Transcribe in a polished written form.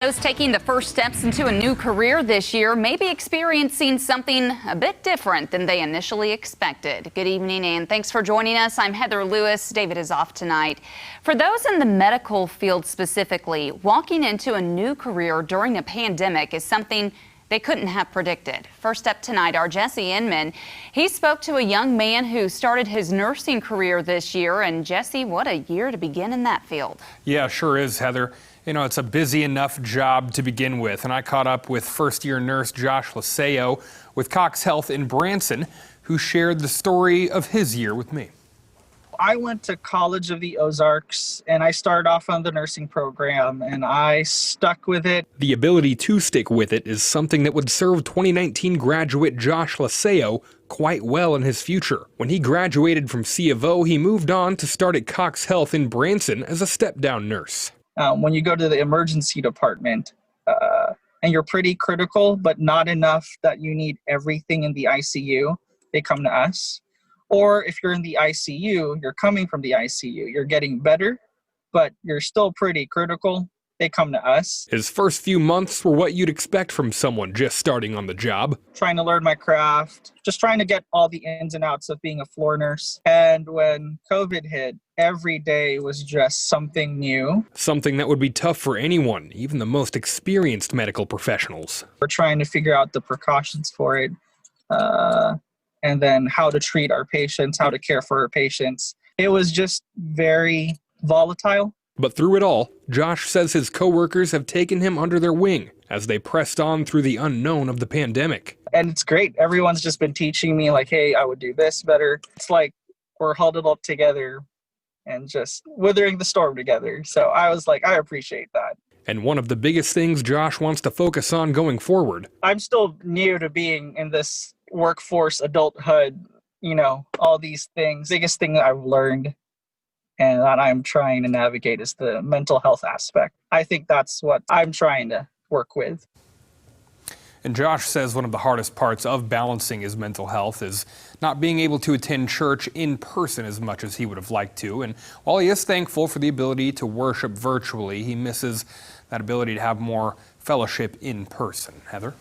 Those taking the first steps into a new career this year may be experiencing something a bit different than they initially expected. Good evening and thanks for joining us. I'm Heather Lewis. David is off tonight. For those in the medical field specifically, walking into a new career during a pandemic is something they couldn't have predicted. First up tonight, our Jesse Inman. He spoke to a young man who started his nursing career this year. And Jesse, what a year to begin in that field. Yeah, sure is, Heather. You know, it's a busy enough job to begin with. And I caught up with first-year nurse Josh Laseo with Cox Health in Branson, who shared the story of his year with me. I went to College of the Ozarks and I started off on the nursing program and I stuck with it. The ability to stick with it is something that would serve 2019 graduate Josh Laseo quite well in his future. When he graduated from C of O, he moved on to start at Cox Health in Branson as a step-down nurse. When you go to the emergency department and you're pretty critical, but not enough that you need everything in the ICU, they come to us. Or if you're in the ICU, you're coming from the ICU, you're getting better, but you're still pretty critical, they come to us. His first few months were what you'd expect from someone just starting on the job. Trying to learn my craft, just trying to get all the ins and outs of being a floor nurse. And when COVID hit, every day was just something new. Something that would be tough for anyone, even the most experienced medical professionals. We're trying to figure out the precautions for it. And then how to treat our patients, how to care for our patients. It was just very volatile. But through it all, Josh says his coworkers have taken him under their wing as they pressed on through the unknown of the pandemic. And it's great. Everyone's just been teaching me like, hey, I would do this better. It's like we're huddled up together and just weathering the storm together. So I was like, I appreciate that. And one of the biggest things Josh wants to focus on going forward. I'm still new to being in this workforce, adulthood, you know, all these things. Biggest thing that I've learned and that I'm trying to navigate is the mental health aspect. I think that's what I'm trying to work with. And Josh says one of the hardest parts of balancing his mental health is not being able to attend church in person as much as he would have liked to. And while he is thankful for the ability to worship virtually, he misses that ability to have more fellowship in person. Heather?